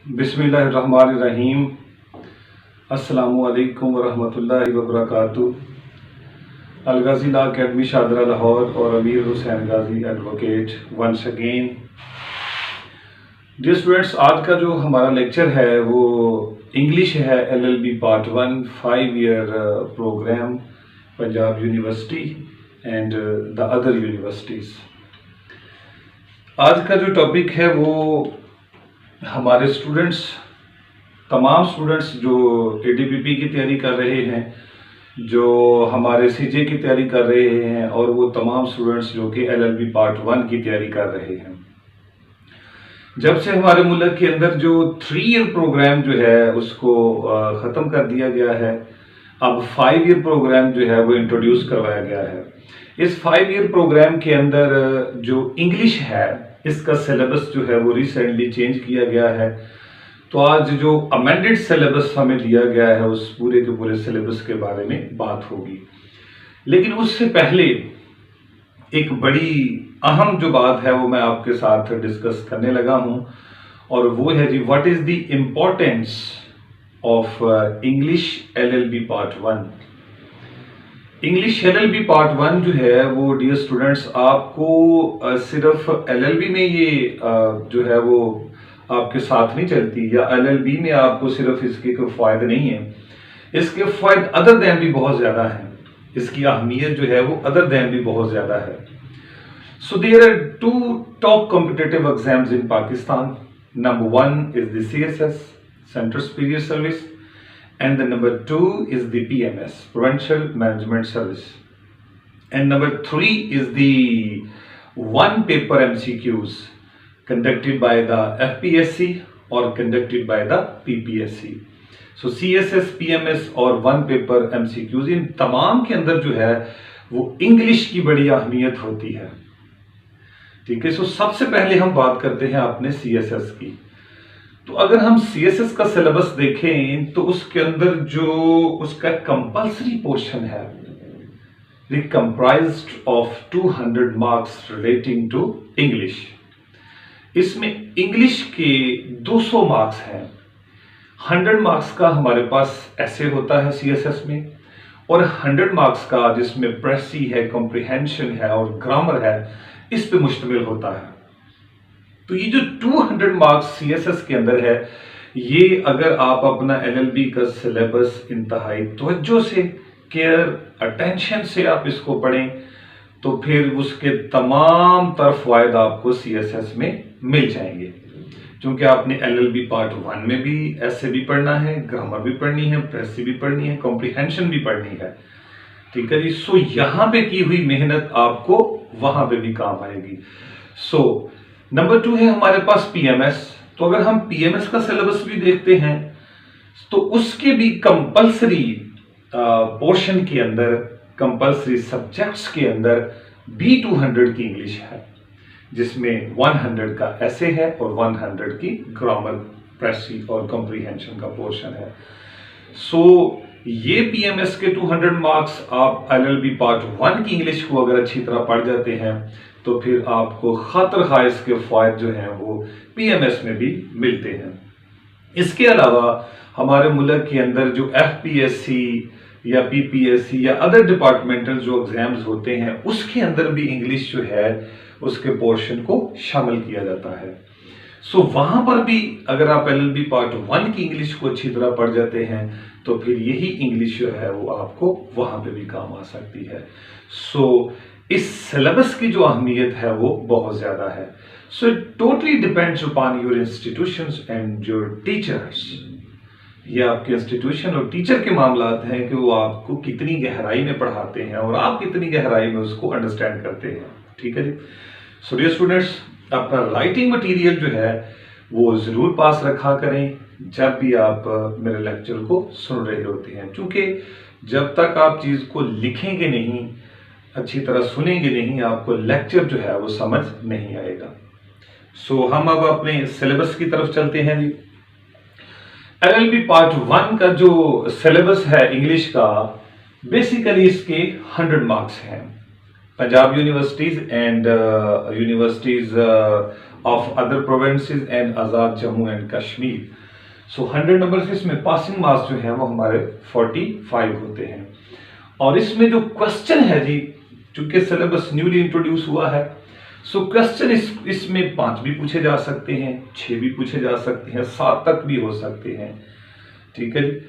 बिस्मिल्लाहिर्रहमानिर्रहीम। अस्सलामुअलैकुम वरहमतुल्लाहि वबरकातुहू। अलगाजी लॉ अकेडमी शादरा लाहौर और Amir Hussain Ghazi advocate once again. Dear students, आज का जो हमारा लेक्चर है वो इंग्लिश है, LLB part 1 5 year programme, Punjab university and the other universities. आज का जो टॉपिक है वो हमारे स्टूडेंट्स, तमाम स्टूडेंट्स जो ADPP की तैयारी कर रहे हैं, जो हमारे CJ की तैयारी कर रहे हैं, और वो तमाम स्टूडेंट्स जो कि LLB पार्ट 1 की तैयारी कर रहे हैं। जब से हमारे मुल्क के अंदर जो 3 ईयर प्रोग्राम जो है उसको ख़त्म कर दिया गया है, अब 5 ईयर प्रोग्राम जो है वो इंट्रोड्यूस करवाया गया है। इस 5 ईयर प्रोग्राम के अंदर जो इंग्लिश है इसका सिलेबस जो है वो रिसेंटली चेंज किया गया है। तो आज जो अमेंडेड सिलेबस हमें दिया गया है उस पूरे के पूरे सिलेबस के बारे में बात होगी। लेकिन उससे पहले एक बड़ी अहम जो बात है वो मैं आपके साथ डिस्कस करने लगा हूं, और वो है जी, what is the importance of English LLB part 1। English LLB part 1 जो है वो डियर स्टूडेंट्स आपको सिर्फ LLB में ये जो है वो आपके साथ नहीं चलती, या LLB में आपको सिर्फ इसके कोई फायदे नहीं है, इसके फायदे अदर दैन भी बहुत ज्यादा हैं। इसकी अहमियत जो है वो अदर दैन भी बहुत ज्यादा है। So there are 2 top competitive exams in Pakistan. Number 1 is the CSS, Central Superior Service, and the number 2 is the PMS, Provincial Management Service, and number 3 is the one paper MCQs conducted by the FPSC or conducted by the PPSC. So CSS, PMS और one paper MCQs, इन तमाम के अंदर जो है वो English की बड़ी अहमियत होती है। ठीक है, सो सबसे पहले हम बात करते हैं अपने CSS की। तो अगर हम CSS का सिलेबस देखें तो उसके अंदर जो उसका कंपल्सरी पोर्शन है it comprised of 200 marks relating to English. इसमें इंग्लिश के 200 मार्क्स हैं। 100 मार्क्स का हमारे पास ऐसे होता है CSS में, और 100 मार्क्स का जिसमें प्रेसी है, कॉम्प्रिहेंशन है और ग्रामर है, इस पे मुश्तमिल होता है। तो ये जो 200 मार्क्स CSS के अंदर है, ये अगर आप अपना LLB का सिलेबस इंतहाई तवज्जो से, केयर, अटेंशन से आप इसको पढ़ें तो फिर उसके तमाम तर फायद आपको CSS में मिल जाएंगे। क्योंकि आपने LLB पार्ट 1 में भी ऐसे भी पढ़ना है, ग्रामर भी पढ़नी है, प्रेसी भी पढ़नी है, कॉम्प्रिहेंशन भी पढ़नी है। ठीक है जी। सो यहां पे की हुई मेहनत आपको वहां पे भी काम आएगी। सो नंबर 2 है हमारे पास PMS। तो अगर हम PMS का सिलेबस भी देखते हैं तो उसके भी कंपल्सरी पोर्शन के अंदर, कंपल्सरी सब्जेक्ट्स के अंदर भी 200 की इंग्लिश है, जिसमें 100 का ऐसे है और 100 की ग्रामर, प्रेसी और कॉम्प्रिहेंशन का पोर्शन है। सो ये PMS के 200 मार्क्स आप LLB पार्ट 1 की इंग्लिश को अगर अच्छी तरह पढ़ जाते हैं तो फिर आपको खातर खा इसके फायदे जो हैं वो PMS में भी मिलते हैं। इसके अलावा हमारे मुल्क के अंदर जो FPSC या PPSC या अदर डिपार्टमेंटल जो एग्जाम्स होते हैं उसके अंदर भी इंग्लिश जो है उसके पोर्शन को शामिल किया जाता है। सो वहां पर भी अगर आप LLB पार्ट 1 की इंग्लिश को अच्छी तरह पढ़ जाते हैं तो फिर यही इंग्लिश जो है वो आपको वहां पे भी काम आ सकती है। सो इस सिलेबस की जो अहमियत है वो बहुत ज्यादा है। So it totally depends upon your institutions and your teachers. ये आपके इंस्टीट्यूशन और टीचर के मामलात हैं कि वो आपको कितनी गहराई में पढ़ाते हैं और आप कितनी गहराई में उसको अंडरस्टैंड करते हैं। ठीक है जी। सो डियर स्टूडेंट्स, अपना राइटिंग मटेरियल जो है वो जरूर पास रखा करें जब भी आप मेरे लेक्चर को सुन रहे होते हैं, क्योंकि जब तक आप चीज को लिखेंगे नहीं, अच्छी तरह सुनेंगे नहीं, आपको लेक्चर जो है वो समझ नहीं आएगा। सो हम अब अपने सिलेबस की तरफ चलते हैं जी। LLB पार्ट 1 का जो सिलेबस है इंग्लिश का, बेसिकली इसके 100 मार्क्स हैं। Punjab universities and universities of other provinces and Azad Jammu and Kashmir. So 100 number से इसमें पासिंग मार्क्स जो है वो हमारे 45 होते हैं। और इसमें जो क्वेश्चन है जी, चूंकि सिलेबस न्यूली इंट्रोड्यूस हुआ है, सो क्वेश्चन इसमें 5 भी पूछे जा सकते हैं, 6 भी पूछे जा सकते हैं, 7 तक भी हो सकते हैं, ठीक है जी।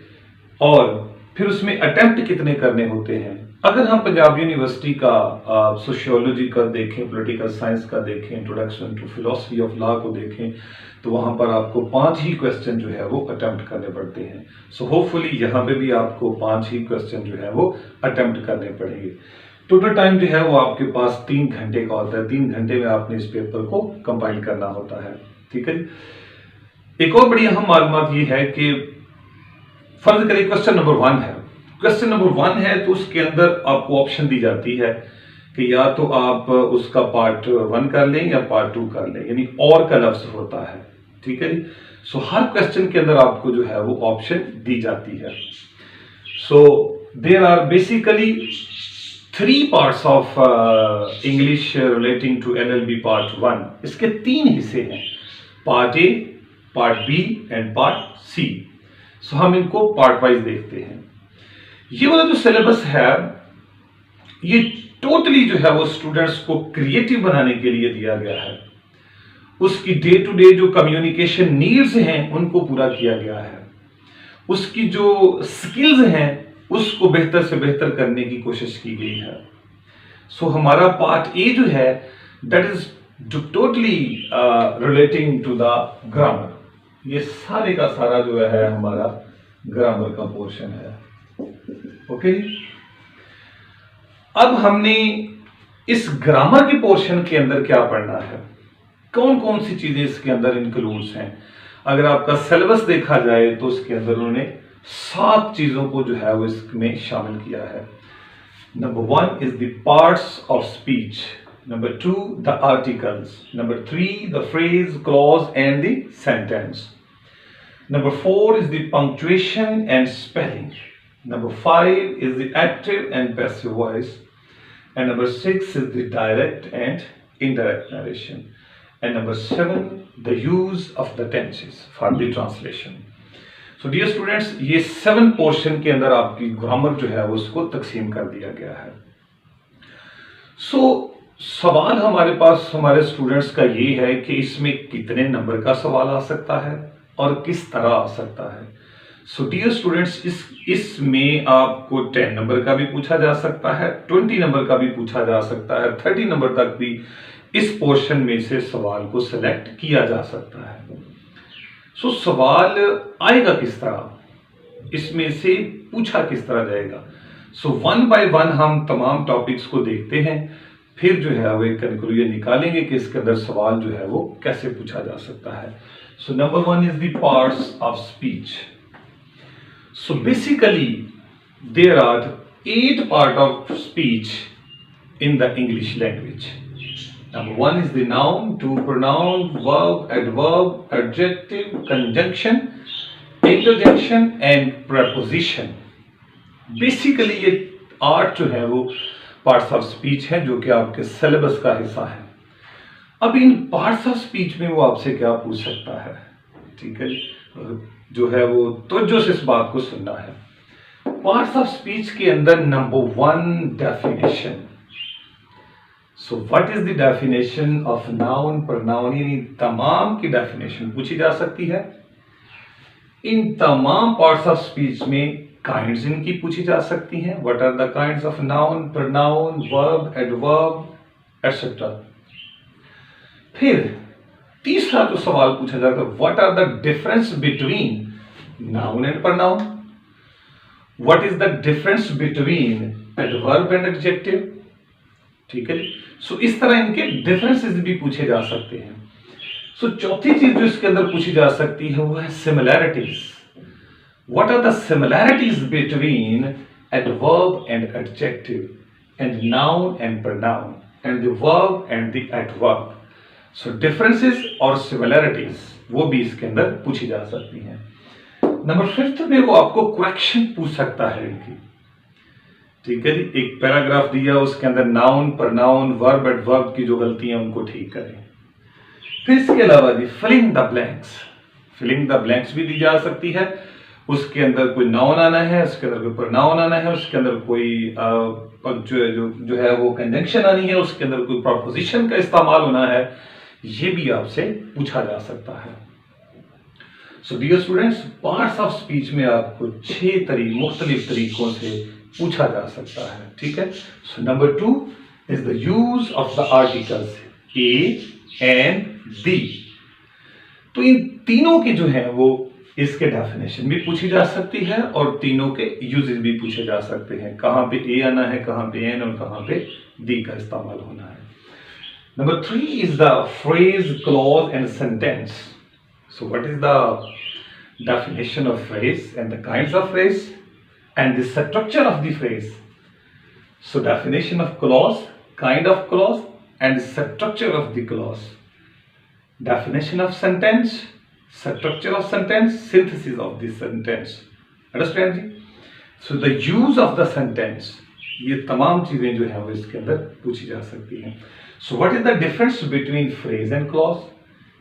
और फिर उसमें अटेम्प्ट कितने करने होते हैं। अगर हम पंजाब यूनिवर्सिटी का सोशियोलॉजी का देखें, पॉलिटिकल साइंस का देखें, introduction to philosophy of law को देखें, तो वहां पर आपको 5 ही क्वेश्चन जो है वो अटेम्प्ट करने पड़ते हैं। सो होपफुली यहाँ पे भी आपको 5 ही क्वेश्चन जो है वो अटेम्प्ट करने पड़ेंगे। टोटल टाइम जो है वो आपके पास 3 घंटे का होता है। 3 घंटे में आपने इस पेपर को कंपाइल करना होता है, ठीक है जी। एक और बड़ी अहम मालूमात ये है कि फर्ज करें क्वेश्चन नंबर 1 है, क्वेश्चन नंबर 1 है तो उसके अंदर आपको ऑप्शन दी जाती है कि या तो आप उसका पार्ट 1 कर लें या पार्ट 2 कर लें, यानी और का लफ्ज होता है, ठीक है जी। सो हर क्वेश्चन के अंदर आपको जो है वो ऑप्शन दी जाती है। So there are basically 3 parts of English relating to LLB part 1। इसके 3 हिस्से हैं, part A, part B and part C. So हम इनको पार्ट वाइज देखते हैं। ये वाला जो सिलेबस है ये टोटली जो है वो स्टूडेंट्स को क्रिएटिव बनाने के लिए दिया गया है। उसकी डे टू डे जो कम्युनिकेशन नीड्स हैं उनको पूरा किया गया है। उसकी जो स्किल्स हैं उसको बेहतर से बेहतर करने की कोशिश की गई है। सो हमारा पार्ट ए जो है that is totally relating to the grammar. ये सारे का सारा जो है हमारा ग्रामर का पोर्शन है, ओके। अब हमने इस ग्रामर के पोर्शन के अंदर क्या पढ़ना है, कौन कौन सी चीजें इसके अंदर इंक्लूड्स हैं। अगर आपका सिलेबस देखा जाए तो उसके अंदर उन्होंने 7 चीजों को जो है वो इसमें शामिल किया है। Number 1 is the parts of speech, number 2 the articles, number 3 the phrase, clause and the sentence, number 4 is the punctuation and spelling, number 5 is the active and passive voice, and number 6 is the direct and indirect narration, and number 7 the use of the tenses for the translation. So dear students, ये 7 portion के अंदर आपकी grammar जो है उसको तकसीम कर दिया गया है। सो सवाल हमारे पास हमारे स्टूडेंट्स का ये है कि इसमें कितने नंबर का सवाल आ सकता है और किस तरह आ सकता है। सो डियर स्टूडेंट्स, इसमें आपको 10 नंबर का भी पूछा जा सकता है, 20 नंबर का भी पूछा जा सकता है, 30 नंबर तक भी इस पोर्शन में से सवाल को सिलेक्ट किया जा सकता है। सो सवाल आएगा किस तरह, इसमें से पूछा किस तरह जाएगा। सो 1 बाय 1 हम तमाम टॉपिक्स को देखते हैं, फिर जो है वो एक कंक्लूजन निकालेंगे कि इसके अंदर सवाल जो है वो कैसे पूछा जा सकता है। So number 1 is the parts of speech. So basically there are 8 parts of speech in the English language. Number 1 is the noun, 2 pronoun, verb, adverb, adjective, conjunction, interjection and preposition. Basically ये 8 जो है वो parts of speech है जो कि आपके syllabus का हिस्सा है। अब इन पार्ट्स ऑफ स्पीच में वो आपसे क्या पूछ सकता है, ठीक है, जो है वो तवज्जो से इस बात को सुनना है। पार्ट्स ऑफ स्पीच के अंदर number 1 definition. So what is the definition of noun, pronoun, यानी तमाम की डेफिनेशन पूछी जा सकती है। इन तमाम पार्ट्स ऑफ स्पीच में काइंड्स इनकी पूछी जा सकती हैं। What are the kinds of noun, pronoun, verb, adverb etcetera. फिर तीसरा जो सवाल पूछा जाता है, what are the difference between noun and pronoun, what is the difference between adverb and adjective, ठीक है। सो इस तरह इनके डिफरेंसेस भी पूछे जा सकते हैं। सो चौथी चीज जो इसके अंदर पूछी जा सकती है वो है similarities. What are the similarities between adverb and adjective and noun and pronoun and the verb and the adverb. So differences और सिमिलैरिटीज वो भी इसके अंदर पूछी जा सकती हैं। नंबर 5 में वो आपको करेक्शन पूछ सकता है इनकी, ठीक है जी। एक पैराग्राफ दिया, उसके अंदर नाउन, प्रोनाउन, वर्ब, एडवर्ब की जो गलतियां उनको ठीक करें। फिर इसके अलावा जी फिलिंग द ब्लैंक्स भी दी जा सकती है। उसके अंदर कोई नाउन आना है, उसके अंदर कोई प्रोनाउन आना है, उसके अंदर कोई जो है वो कंजंक्शन आनी है, उसके अंदर कोई प्रपोजिशन का इस्तेमाल होना है, ये भी आपसे पूछा जा सकता है। So dear students, parts of speech में आपको 6 मुख्तलिफ तरीकों से पूछा जा सकता है, ठीक है। So number 2 is the use of the articles A and the. तो इन तीनों की जो है वो इसके डेफिनेशन भी पूछी जा सकती है और तीनों के यूजेस भी पूछे जा सकते हैं। कहां पे ए आना है, कहां पे एन और कहां पे दी का इस्तेमाल होना है। Number 3 is the phrase, clause and sentence. So what is the definition of phrase and the kinds of phrase and the structure of the phrase. So definition of clause, kind of clause and structure of the clause, definition of sentence, structure of sentence, synthesis of the sentence, understand जी। so the use of the sentence, ये तमाम चीजें जो है वो इसके अंदर पूछी जा सकती हैं। so what is the difference between phrase and clause,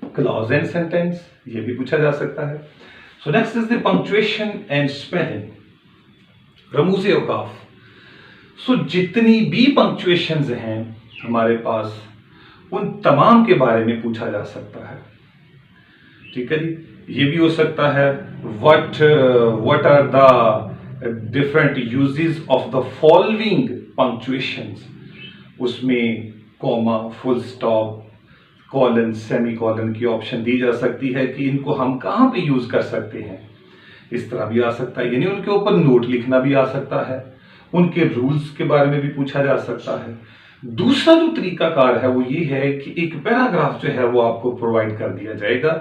clause and sentence, ये भी पूछा जा सकता है। so next is the punctuation and spelling, रमूज़ औकाफ। सो जितनी भी पंक्चुएशंस हैं हमारे पास, उन तमाम के बारे में पूछा जा सकता है, ठीक है जी। ये भी हो सकता है what are the different uses of the following punctuations. उसमें comma, full stop, colon, semicolon की ऑप्शन दी जा सकती है कि इनको हम कहाँ पे यूज कर सकते हैं। इस तरह भी आ सकता है, यानी उनके ऊपर नोट लिखना भी आ सकता है, उनके रूल्स के बारे में भी पूछा जा सकता है। दूसरा जो तरीकाकार है वो ये है कि एक पैराग्राफ जो है वो आपको प्रोवाइड कर दिया जाएगा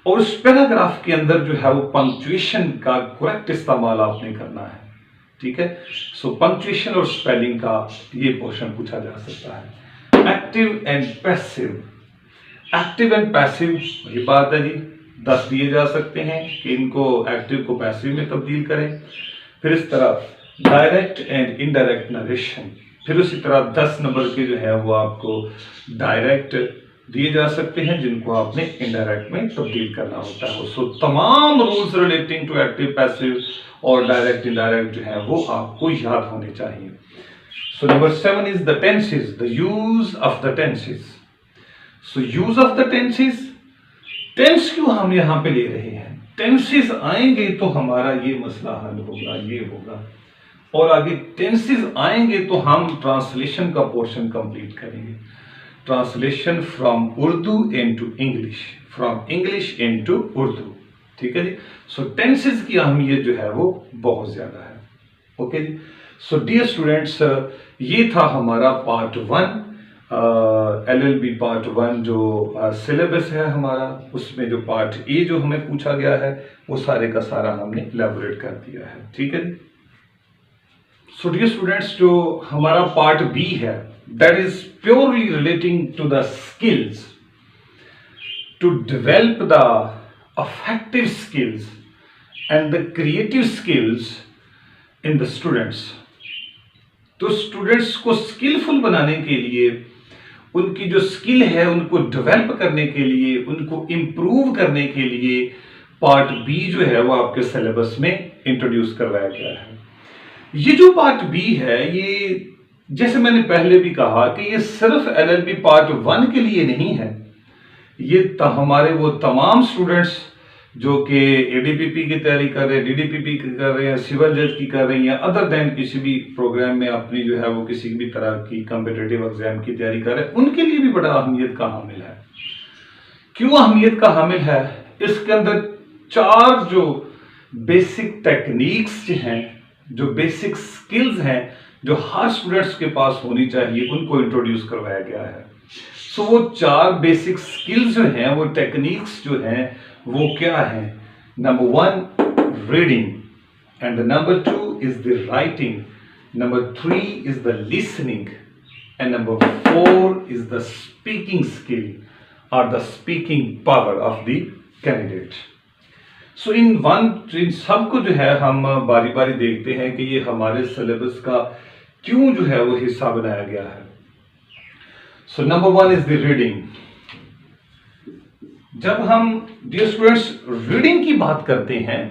और उस पैराग्राफ के अंदर जो है वो पंक्चुएशन का करेक्ट इस्तेमाल आपने करना है, ठीक है। सो पंक्चुएशन और स्पेलिंग का ये पोर्शन पूछा जा सकता है। Active and passive, active and passive वही बात है जी, 10 दिए जा सकते हैं कि इनको एक्टिव को पैसिव में तब्दील करें। फिर इस तरह डायरेक्ट एंड इनडायरेक्ट नरेशन, फिर उसी तरह 10 नंबर के जो है वो आपको डायरेक्ट दिए जा सकते हैं जिनको आपने इनडायरेक्ट में तब्दील करना होता है। सो तमाम rules relating to active, passive और डायरेक्ट इनडायरेक्ट जो है वो आपको याद होने चाहिए। So number 7 is the tenses, the use of the tenses. So use of the tenses, tense क्यों हम यहां पे ले रहे हैं, टेंसेस आएंगे तो हमारा ये मसला हल होगा, ये होगा, और आगे टेंसेस आएंगे तो हम ट्रांसलेशन का पोर्शन कंप्लीट करेंगे। Translation from Urdu into English, from English into Urdu, ठीक है जी। सो टेंसेस की अहमियत जो है वो बहुत ज्यादा है, ओके जी। सो डियर स्टूडेंट्स, ये था हमारा पार्ट 1 LLB पार्ट 1 जो सिलेबस है हमारा, उसमें जो पार्ट ए जो हमें पूछा गया है वो सारे का सारा हमने इलैबोरेट कर दिया है, ठीक है जी। सो डियर स्टूडेंट्स, जो हमारा पार्ट बी है that is purely relating to the skills, to develop the affective skills and the creative skills in the students. तो स्टूडेंट्स को स्किलफुल बनाने के लिए, उनकी जो स्किल है उनको डेवलप करने के लिए, उनको इम्प्रूव करने के लिए पार्ट बी जो है वो आपके सिलेबस में इंट्रोड्यूस करवाया गया है। ये जो पार्ट बी है, ये जैसे मैंने पहले भी कहा कि ये सिर्फ LLB पार्ट 1 के लिए नहीं है, ये हमारे वो तमाम स्टूडेंट्स जो कि ADPP की तैयारी कर रहे हैं, DDPP की कर रहे हैं, सिविल जज की कर रही हैं, अदर देन किसी भी प्रोग्राम में अपनी जो है वो किसी भी तरह की कॉम्पिटिटिव एग्जाम की तैयारी कर रहे हैं, उनके लिए भी बड़ा अहमियत का हामिल है। क्यों अहमियत का हामिल है? इसके अंदर 4 जो बेसिक टेक्निक्स हैं, जो बेसिक स्किल्स हैं, जो हर स्टूडेंट्स के पास होनी चाहिए, उनको इंट्रोड्यूस करवाया गया है। सो वो 4 बेसिक स्किल्स जो हैं, वो टेक्निक्स जो हैं, वो क्या है? Number 1 reading, and number 2 is the writing, number 3 is the listening, and number 4 is the speaking skill और the speaking power of the candidate. So इन सब को जो है हम बारी बारी देखते हैं कि ये हमारे सिलेबस का क्यों जो है वो हिस्सा बनाया गया है। So number 1 is the reading. जब हम डियर स्टूडेंट्स रीडिंग की बात करते हैं,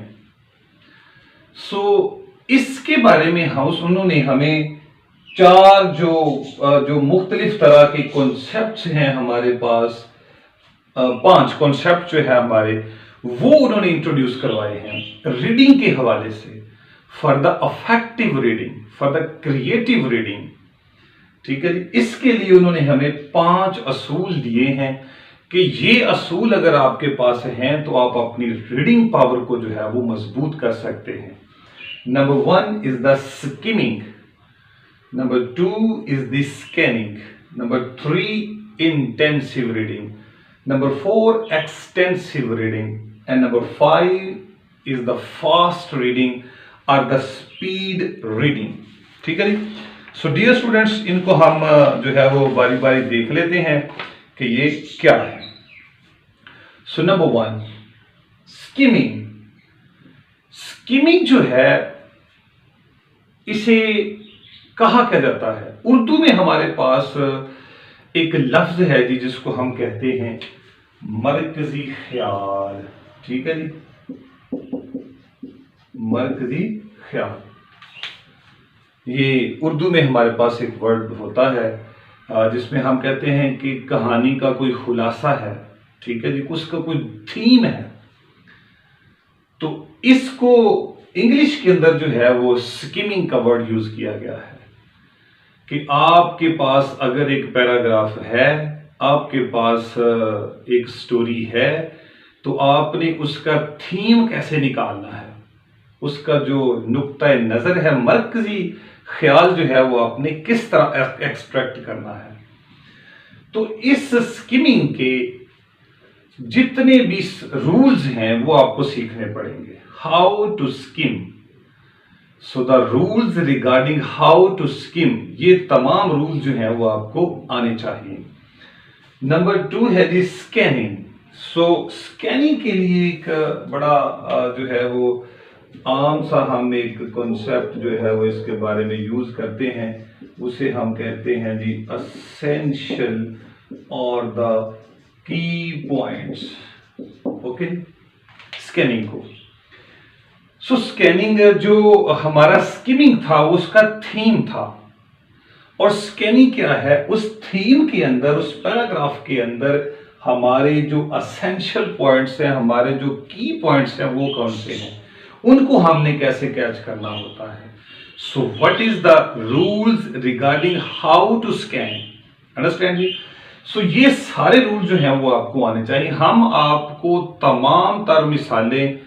सो इसके बारे में उन्होंने हमें चार जो मुख्तलिफ तरह के कॉन्सेप्ट्स हैं हमारे पास, पांच कॉन्सेप्ट जो है हमारे, वो उन्होंने इंट्रोड्यूस करवाए हैं रीडिंग के हवाले से, for the affective reading, for the creative reading. ठीक है जी। इसके लिए उन्होंने हमें 5 असूल दिए हैं कि ये असूल अगर आपके पास हैं तो आप अपनी रीडिंग पावर को जो है वो मजबूत कर सकते हैं। Number 1 is the skimming, number 2 is the scanning, number 3 intensive reading, number 4 extensive reading, and number 5 is the fast reading और द स्पीड रीडिंग। ठीक है जी। सो डियर स्टूडेंट्स, इनको हम जो है वो बारी बारी देख लेते हैं कि ये क्या है। So number 1 skimming. स्किमिंग जो है इसे कहा क्या जाता है, उर्दू में हमारे पास एक लफ्ज है जी जिसको हम कहते हैं मरकजी ख्याल। ठीक है जी, मरकजी ख्याल। ये उर्दू में हमारे पास एक वर्ड होता है जिसमें हम कहते हैं कि कहानी का कोई खुलासा है। ठीक है जी, उसका कोई थीम है। तो इसको इंग्लिश के अंदर जो है वो स्किमिंग का वर्ड यूज किया गया है कि आपके पास अगर एक पैराग्राफ है, आपके पास एक स्टोरी है, तो आपने उसका थीम कैसे निकालना है, उसका जो नुक्ता नजर है, मरकजी ख्याल जो है वो आपने किस तरह एक्सट्रैक्ट करना है। तो इस स्किमिंग के जितने भी रूल्स हैं वो आपको सीखने पड़ेंगे। How to skim, so the rules regarding how to skim, ये तमाम रूल जो हैं वो आपको आने चाहिए। नंबर 2 है दी स्कैनिंग। सो स्कैनिंग के लिए एक बड़ा जो है वो आम सा हम एक कॉन्सेप्ट जो है वो इसके बारे में यूज करते हैं, उसे हम कहते हैं जी असेंशियल और the key points. Okay, scanning को। सो स्कैनिंग जो हमारा स्किमिंग था उसका थीम था, और स्कैनिंग क्या है, उस थीम के अंदर, उस पैराग्राफ के अंदर हमारे जो असेंशियल पॉइंट्स हैं, हमारे जो की पॉइंट्स हैं वो कौन से हैं, उनको हमने कैसे कैच करना होता है। So what is the rules regarding how to scan, understand जी। सो ये सारे रूल जो हैं वो आपको आने चाहिए। हम आपको तमाम तर मिसालें,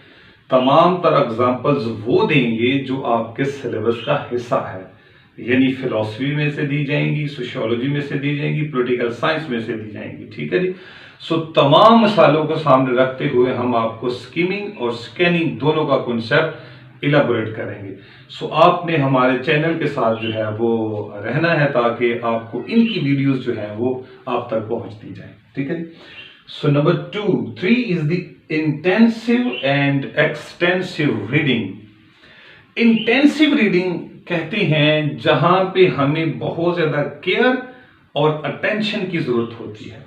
तमाम तर एग्जाम्पल्स वो देंगे जो आपके सिलेबस का हिस्सा है, यानी फिलॉसफी में से दी जाएंगी, सोशियोलॉजी में से दी जाएंगी, पॉलिटिकल साइंस में से दी जाएंगी। ठीक है जी। सो तमाम मसालों को सामने रखते हुए हम आपको स्किमिंग और स्कैनिंग दोनों का कॉन्सेप्ट इलाबोरेट करेंगे। सो आपने हमारे चैनल के साथ जो है वो रहना है ताकि आपको इनकी वीडियोस जो है वो आप तक पहुंचती जाए। ठीक है। So number 3 is the intensive and extensive reading. Intensive reading कहते हैं जहां पे हमें बहुत ज्यादा केयर और अटेंशन की जरूरत होती है,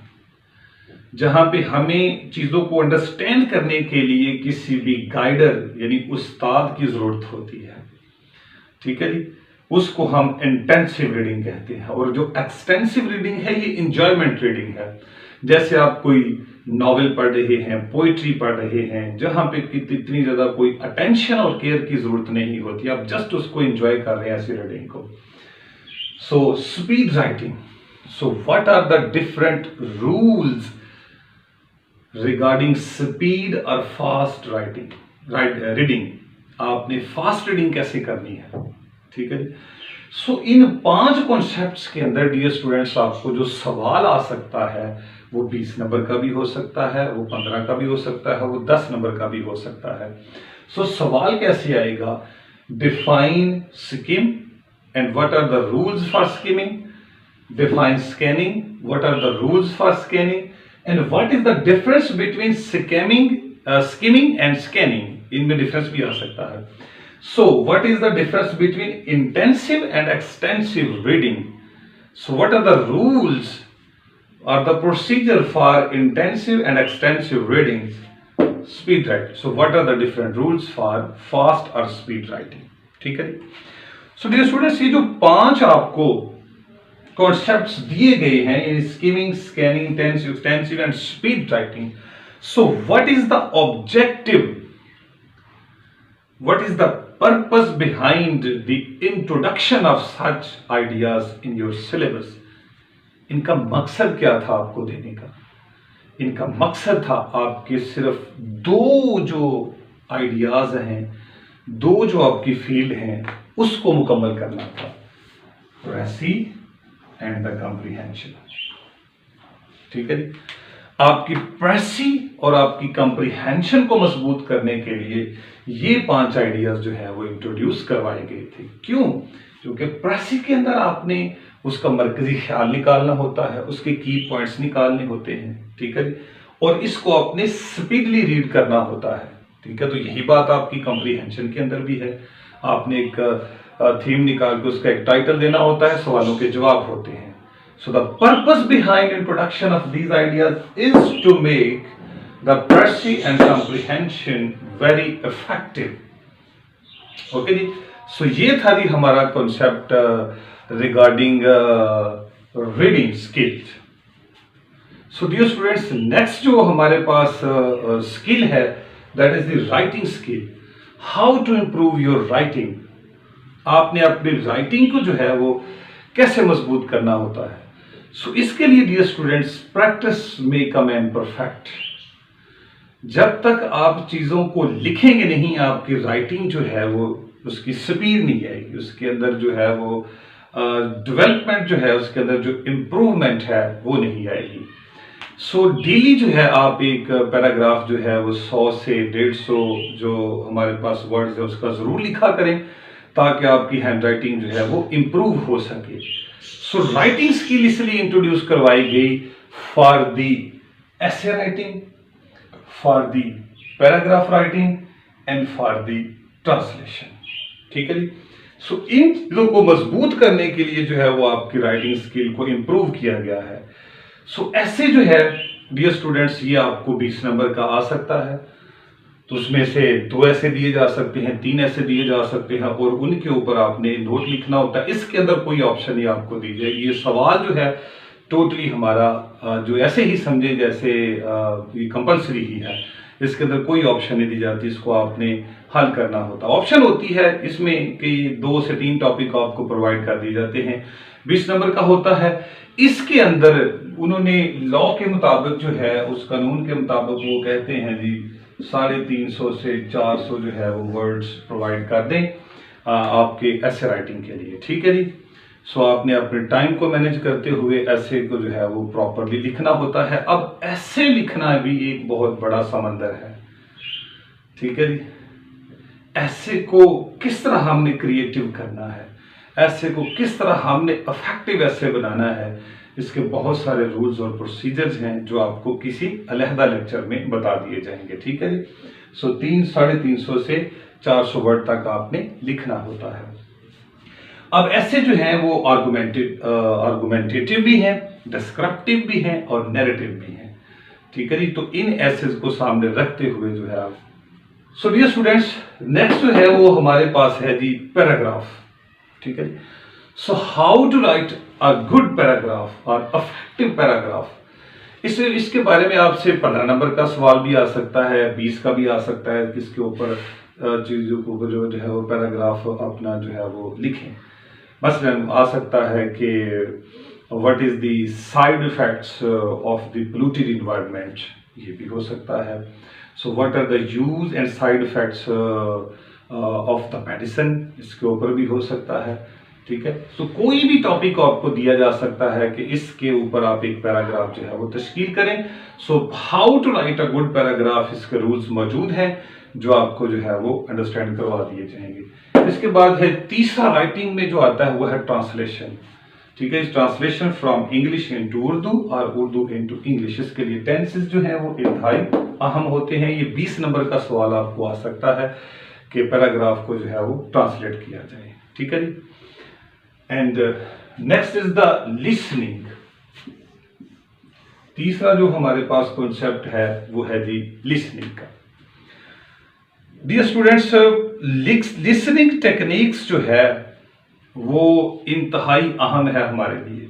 जहां पे हमें चीजों को अंडरस्टैंड करने के लिए किसी भी गाइडर यानी उस्ताद की जरूरत होती है। ठीक है जी, उसको हम इंटेंसिव रीडिंग कहते हैं। और जो एक्सटेंसिव रीडिंग है ये इंजॉयमेंट रीडिंग है, जैसे आप कोई नॉवेल पढ़ रहे हैं, पोइट्री पढ़ रहे हैं, जहां पे इतनी ज्यादा कोई अटेंशन और केयर की जरूरत नहीं होती, आप जस्ट उसको एंजॉय कर रहे हैं ऐसी रीडिंग को। So speed writing. So what are the different rules regarding speed और फास्ट राइटिंग, रीडिंग। आपने फास्ट रीडिंग कैसे करनी है। ठीक है। सो इन 5 कॉन्सेप्ट्स के अंदर डियर स्टूडेंट्स आपको जो सवाल आ सकता है वो 20 नंबर का भी हो सकता है, वो 15 का भी हो सकता है, वो 10 नंबर का भी हो सकता है। सो सवाल कैसे आएगा, define skim and what are the rules for skimming, define scanning, what are the rules for scanning, and what is the difference between skimming and scanning. इनमें डिफरेंस भी आ सकता है। So what is the difference between intensive and extensive reading. So what are the rules are the procedure for intensive and extensive reading, speed writing. So what are the different rules for fast or speed writing? ठीक है. So dear students, ये जो 5 आपको concepts दिए गए हैं in skimming, scanning, intensive, extensive and speed writing. So what is the objective, what is the purpose behind the introduction of such ideas in your syllabus? इनका मकसद क्या था आपको देने का? इनका मकसद था आपके सिर्फ 2 जो आइडियाज हैं, 2 जो आपकी फील्ड हैं, उसको मुकम्मल करना था, प्रेसी एंड द कॉम्प्रिहेंशन. ठीक है जी. आपकी प्रेसी और आपकी कॉम्प्रिहेंशन को मजबूत करने के लिए ये 5 आइडियाज जो है वो इंट्रोड्यूस करवाए गए थे. क्यों? क्योंकि प्रेसी के अंदर आपने उसका मरकजी ख्याल निकालना होता है, उसके की पॉइंट्स निकालने होते हैं. ठीक है जी. और इसको आपने स्पीडली रीड करना होता है. ठीक है. तो यही बात आपकी कॉम्प्रिहेंशन के अंदर भी है. आपने एक थीम निकाल के उसका एक टाइटल देना होता है, सवालों के जवाब होते हैं. So the purpose behind introduction of these ideas is to make the Percy and comprehension very effective. Okay ji. So ये था जी हमारा concept regarding reading skills. So dear students, next जो हमारे पास skill है, that is the writing skill. How to improve your writing? आपने अपनी writing को जो है वो कैसे मजबूत करना होता है. सो इसके लिए dear students, practice make a man perfect. जब तक आप चीज़ों को लिखेंगे नहीं, आपकी राइटिंग जो है वो उसकी स्पीड नहीं आएगी, उसके अंदर जो है वो डेवलपमेंट जो है, उसके अंदर जो इम्प्रूवमेंट है वो नहीं आएगी. सो डेली जो है आप एक पैराग्राफ जो है वो 100 से 150 जो हमारे पास वर्ड्स है उसका ज़रूर लिखा करें, ताकि आपकी हैंड राइटिंग जो है वो इम्प्रूव हो सके. सो राइटिंग स्किल इसलिए इंट्रोड्यूस करवाई गई for the essay writing, for the paragraph writing and for the translation. ठीक है जी. सो इन चीजों को मजबूत करने के लिए जो है वो आपकी राइटिंग स्किल को इंप्रूव किया गया है. सो ऐसे जो है डियर स्टूडेंट्स, ये आपको 20 नंबर का आ सकता है. तो उसमें से 2 ऐसे दिए जा सकते हैं, 3 ऐसे दिए जा सकते हैं, और उनके ऊपर आपने नोट लिखना होता है. इसके अंदर कोई ऑप्शन नहीं आपको दी जाएगी. ये सवाल जो है टोटली हमारा जो ऐसे ही समझे जैसे ये कंपलसरी ही है. इसके अंदर कोई ऑप्शन नहीं दी जाती, इसको आपने हल करना होता. ऑप्शन होती है इसमें कि 2 से 3 टॉपिक आपको प्रोवाइड कर दिए जाते हैं, 20 नंबर का होता है. इसके अंदर उन्होंने लॉ के मुताबिक जो है, उस कानून के मुताबिक वो कहते हैं जी 350 से 400 जो है वो वर्ड्स प्रोवाइड कर दें आपके ऐसे राइटिंग के लिए. ठीक है जी. सो आपने अपने टाइम को मैनेज करते हुए ऐसे को जो है वो प्रॉपरली लिखना होता है. अब ऐसे लिखना भी एक बहुत बड़ा समंदर है. ठीक है जी. ऐसे को किस तरह हमने क्रिएटिव करना है, ऐसे को किस तरह हमने इफेक्टिव ऐसे बनाना है, इसके बहुत सारे रूल्स और प्रोसीजर्स हैं जो आपको किसी अलहदा लेक्चर में बता दिए जाएंगे. ठीक है जी. सो 350 से 400 वर्ड तक आपने लिखना होता है. अब ऐसे जो हैं वो आर्गुमेंटेटिव भी हैं, डिस्क्रिप्टिव भी हैं और नैरेटिव भी हैं. ठीक है जी. तो इन एसेस को सामने रखते हुए जो है आप, सो डियर स्टूडेंट्स, नेक्स्ट जो है वो हमारे पास है जी पैराग्राफ. ठीक है जी. So how to write a good paragraph और इफेक्टिव पैराग्राफ. इसके बारे में आपसे 15 नंबर का सवाल भी आ सकता है, 20 का भी आ सकता है, किसके ऊपर चीजों के ऊपर जो है वो पैराग्राफ अपना जो है वो लिखें. मसलन आ सकता है कि what is the side effects of the polluted environment, ये भी हो सकता है. So what are the use and side effects of the medicine, इसके ऊपर भी हो सकता है. ठीक है. तो कोई भी टॉपिक आपको दिया जा सकता है कि इसके ऊपर आप एक पैराग्राफ जो है वो तश्कील करें. So how to write a good paragraph, इसके रूल्स मौजूद हैं जो आपको जो है वो अंडरस्टैंड करवा दिए जाएंगे. इसके बाद है तीसरा राइटिंग में जो आता है वो है ट्रांसलेशन. ठीक है. Translation from English into Urdu और उर्दू इनटू इंग्लिश. इसके लिए टेंसेस जो है वो इंतहाई अहम होते हैं. ये 20 नंबर का सवाल आपको आ सकता है कि पैराग्राफ को जो है वो ट्रांसलेट किया जाए. ठीक है जी. And next is the listening. तीसरा जो हमारे पास कॉन्सेप्ट है वो है जी लिसनिंग का। डियर स्टूडेंट्स, लिसनिंग टेक्निक्स जो है वो इंतहाई अहम है हमारे लिए।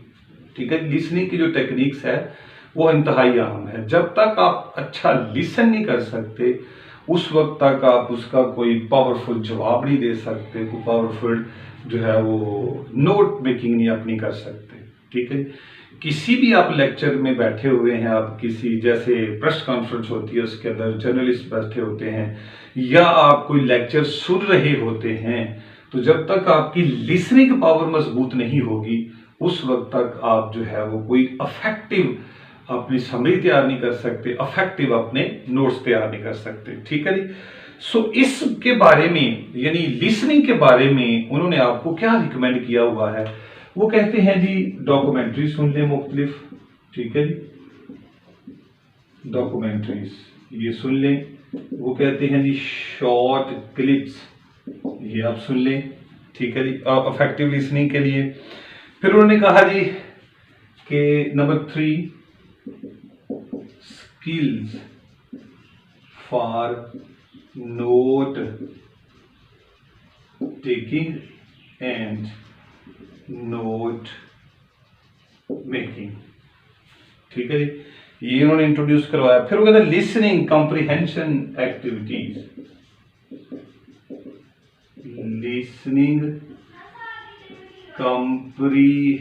ठीक है, लिसनिंग की जो टेक्निक्स है वो इंतहाई अहम है। जब तक आप अच्छा लिसन नहीं कर सकते उस वक्त तक आप उसका कोई पावरफुल जवाब नहीं दे सकते, कोई पावरफुल जो है वो नोट मेकिंग नहीं अपनी कर सकते। ठीक है, किसी भी आप लेक्चर में बैठे हुए हैं, आप किसी जैसे प्रेस कॉन्फ्रेंस होती है उसके अंदर जर्नलिस्ट बैठे होते हैं या आप कोई लेक्चर सुन रहे होते हैं, तो जब तक आपकी लिसनिंग पावर मजबूत नहीं होगी उस वक्त तक आप जो है वो कोई अफेक्टिव अपनी समरी तैयार नहीं कर सकते, अफेक्टिव अपने नोट्स तैयार नहीं कर सकते। ठीक है जी। सो इसके बारे में यानी लिसनिंग के बारे में उन्होंने आपको क्या रिकमेंड किया हुआ है, वो कहते हैं जी डॉक्यूमेंट्री सुन लें मुख्तलिफ। ठीक है जी, डॉक्यूमेंट्रीज ये सुन लें। वो कहते हैं जी शॉर्ट क्लिप्स, ये आप सुन लें। ठीक है जी, अफेक्टिव लिसनिंग के लिए। फिर उन्होंने कहा जी कि number 3 skills for note taking and note making. ठीक है जी, ये इन्होंने इंट्रोड्यूस करवाया। फिर वो कहते हैं listening comprehension activities, listening comprehensive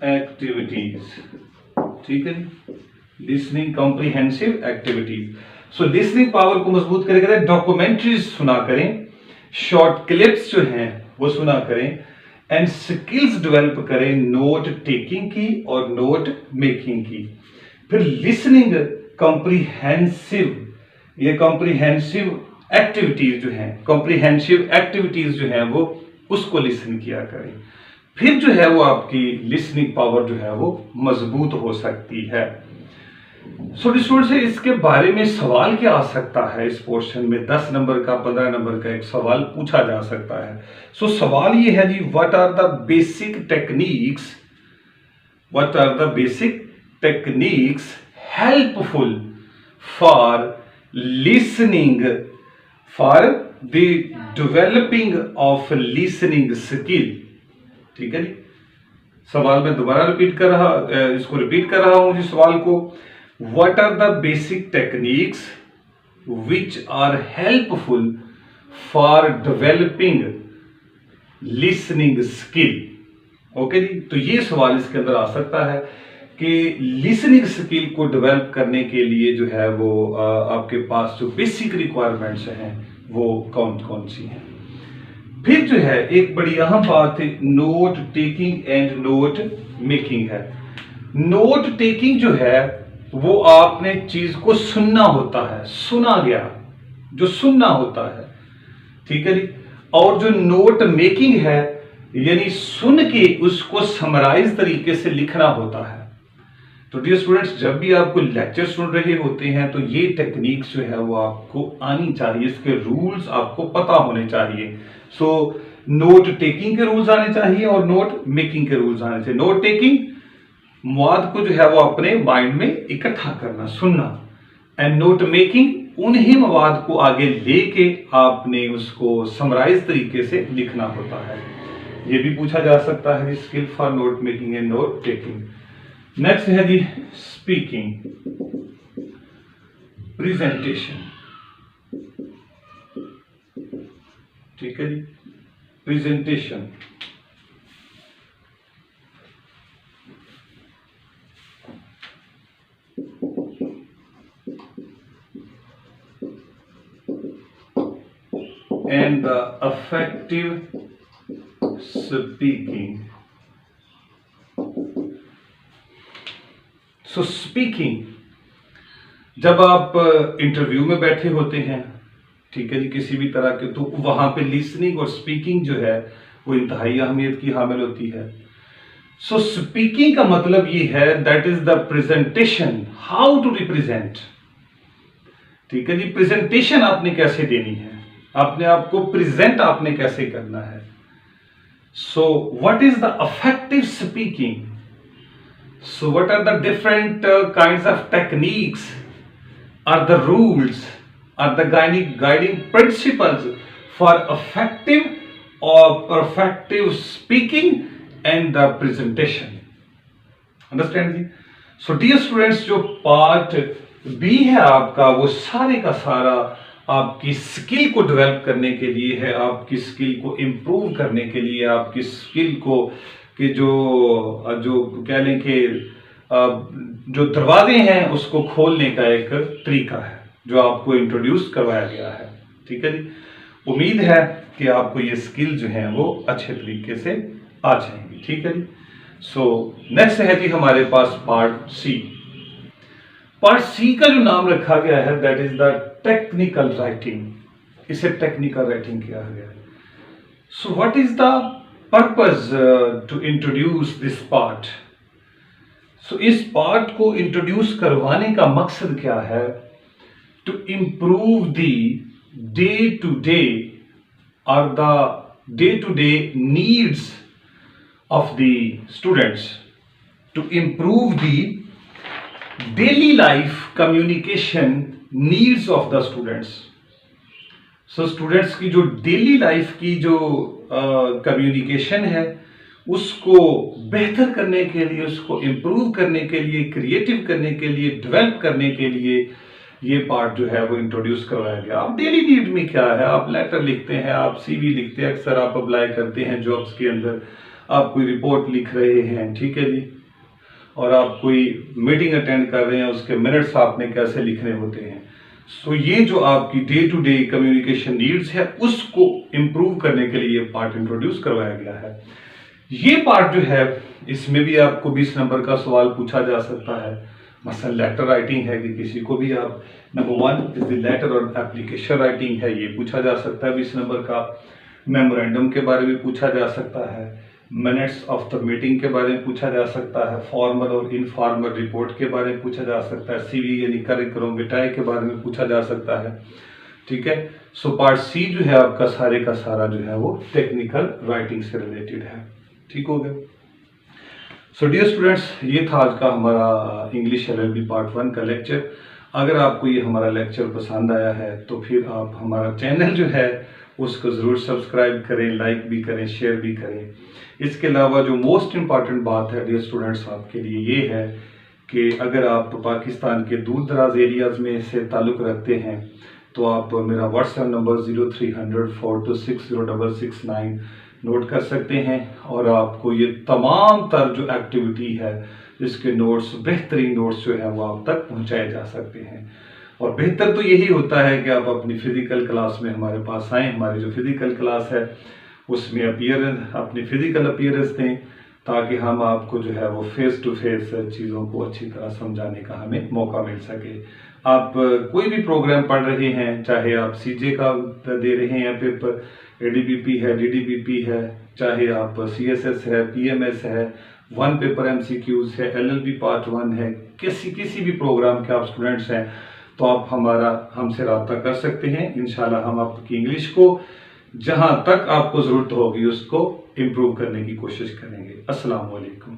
activities. ठीक है जी, लिसनिंग कॉम्प्रिहेंसिव एक्टिविटीज। सो लिसनिंग पावर को मजबूत करेगा, डॉक्यूमेंट्रीज सुना करें, शॉर्ट क्लिप्स जो हैं वो सुना करें, एंड स्किल्स डेवलप करें नोट टेकिंग की और नोट मेकिंग की। फिर लिसनिंग कॉम्प्रिहेंसिव, ये कॉम्प्रिहेंसिव एक्टिविटीज जो हैं, कॉम्प्रिहेंसिव एक्टिविटीज जो हैं वो उसको लिसन किया करें। फिर जो है वो आपकी लिसनिंग पावर जो है वो मजबूत हो सकती है। सो स्टूडेंट्स से इसके बारे में सवाल क्या आ सकता है इस पोर्शन में, 10 नंबर का 15 नंबर का एक सवाल पूछा जा सकता है। सो सवाल ये है जी what are the basic techniques, what are the basic techniques helpful for listening, for the developing of listening skill. ठीक है जी, सवाल मैं दोबारा इसको रिपीट कर रहा हूं जी सवाल को। What are the basic techniques which are helpful for developing listening skill? Okay जी, तो ये सवाल इसके अंदर आ सकता है कि लिसनिंग स्किल को डेवलप करने के लिए जो है वो आपके पास जो बेसिक रिक्वायरमेंट्स हैं वो कौन कौन सी हैं। फिर जो है एक बड़ी अहम बात है note taking and note making है। नोट टेकिंग जो है वो आपने चीज को सुनना होता है, सुना गया जो सुनना होता है। ठीक है जी, और जो नोट मेकिंग है यानी सुन के उसको समराइज तरीके से लिखना होता है। तो डियर स्टूडेंट्स, जब भी आप कोई लेक्चर सुन रहे होते हैं तो ये टेक्निक्स जो है वो आपको आनी चाहिए, इसके रूल्स आपको पता होने चाहिए। सो नोट टेकिंग के रूल्स आने चाहिए और नोट मेकिंग के रूल्स आने चाहिए। नोट टेकिंग मवाद को जो है वो अपने माइंड में इकट्ठा करना, सुनना, एंड नोट मेकिंग उन्हीं मवाद को आगे लेके आपने उसको समराइज तरीके से लिखना होता है। ये भी पूछा जा सकता है skill for note making and note taking. Next है जी स्पीकिंग, प्रेजेंटेशन। ठीक है जी, presentation. And the effective speaking. So speaking, जब आप इंटरव्यू में बैठे होते हैं, ठीक है जी, किसी भी तरह के, तो वहां पे लिसनिंग और स्पीकिंग जो है वो इंतहाई अहमियत की हामिल होती है। सो स्पीकिंग का मतलब ये है that is the presentation, how to represent. ठीक है जी, प्रेजेंटेशन आपने कैसे देनी है, अपने आप को प्रेजेंट आपने कैसे करना है। So what is the affective speaking, So what are the different kinds of techniques, are the rules, are the guiding principles for effective speaking and the presentation? Understand जी. सो डियर स्टूडेंट्स, जो part B है आपका, वो सारे का सारा आपकी skill को डेवलप करने के लिए है, आपकी स्किल को इम्प्रूव करने के लिए, आपकी स्किल को कि जो कह लें कि जो दरवाजे हैं उसको खोलने का एक तरीका है जो आपको इंट्रोड्यूस करवाया गया है. ठीक है जी. उम्मीद है कि आपको ये स्किल जो है वो अच्छे तरीके से आ जाएंगी. ठीक है जी. सो नेक्स्ट है जी हमारे पास पार्ट सी. पार्ट सी का जो नाम रखा गया है that is the technical writing. इसे टेक्निकल राइटिंग किया गया है. So what is the purpose to introduce this part? So इस पार्ट को इंट्रोड्यूस करवाने का मकसद क्या है? To improve the day to day और the day to day needs of the students, to improve the daily life communication needs of the students. So students की जो daily life की जो communication है उसको बेहतर करने के लिए, उसको improve करने के लिए, creative करने के लिए, develop करने के लिए ये पार्ट जो है वो इंट्रोड्यूस करवाया गया. आप डेली नीड में क्या है, आप लेटर लिखते हैं, आप सीवी लिखते हैं, अक्सर आप अप्लाई करते हैं जॉब्स के अंदर, आप कोई रिपोर्ट लिख रहे हैं. ठीक है जी. और आप कोई मीटिंग अटेंड कर रहे हैं, उसके मिनट्स आपने कैसे लिखने होते हैं. सो ये जो आपकी day to day communication needs है उसको इम्प्रूव करने के लिए ये पार्ट इंट्रोड्यूस करवाया गया है. ये पार्ट जो है इसमें भी आपको 20 नंबर का सवाल पूछा जा सकता है. मसलन लेटर राइटिंग है कि किसी को भी आप नंबर 1 इज द लेटर और एप्लीकेशन राइटिंग है, ये पूछा जा सकता है 20 नंबर का. मेमोरेंडम के बारे में पूछा जा सकता है, मिनट्स ऑफ द मीटिंग के बारे में पूछा जा सकता है, फॉर्मल और इनफॉर्मल रिपोर्ट के बारे में पूछा जा सकता है, सीवी यानी करिकुलम विटाए के बारे में पूछा जा सकता है. ठीक है. सो पार्ट सी जो है आपका सारे का सारा जो है वो टेक्निकल राइटिंग से रिलेटेड है. ठीक हो गया. सो डियर स्टूडेंट्स, ये था आज का हमारा इंग्लिश LLB पार्ट 1 का लेक्चर. अगर आपको ये हमारा लेक्चर पसंद आया है तो फिर आप हमारा चैनल जो है उसको ज़रूर सब्सक्राइब करें, लाइक भी करें, शेयर भी करें. इसके अलावा जो मोस्ट इम्पॉर्टेंट बात है डियर स्टूडेंट्स आपके लिए ये है कि अगर आप पाकिस्तान के दूर दराज एरियाज़ में से ताल्लुक़ रखते हैं तो आप मेरा व्हाट्सएप नंबर 0300 4260669 नोट कर सकते हैं और आपको ये तमाम तर जो एक्टिविटी है इसके नोट्स, बेहतरीन नोट्स जो है वो आप तक पहुँचाए जा सकते हैं. और बेहतर तो यही होता है कि आप अपनी फ़िज़िकल क्लास में हमारे पास आएँ. हमारी जो फ़िज़िकल क्लास है उसमें अपनी फ़िज़िकल अपीयरेंस दें ताकि हम आपको जो है वो फेस टू फेस चीज़ों को अच्छी तरह समझाने का हमें मौका मिल सके. आप कोई भी प्रोग्राम पढ़ रहे हैं, चाहे आप CJ का दे रहे हैं पेपर, ADPP है, DDPP है, चाहे आप CSS है, PMS है, 1 पेपर MCQs है, LLB पार्ट 1 है, किसी भी प्रोग्राम के आप स्टूडेंट्स हैं तो आप हमसे रब्ता कर सकते हैं. इंशाल्लाह हम आपकी इंग्लिश को जहां तक आपको ज़रूरत होगी उसको इम्प्रूव करने की कोशिश करेंगे. अस्सलाम वालेकुम.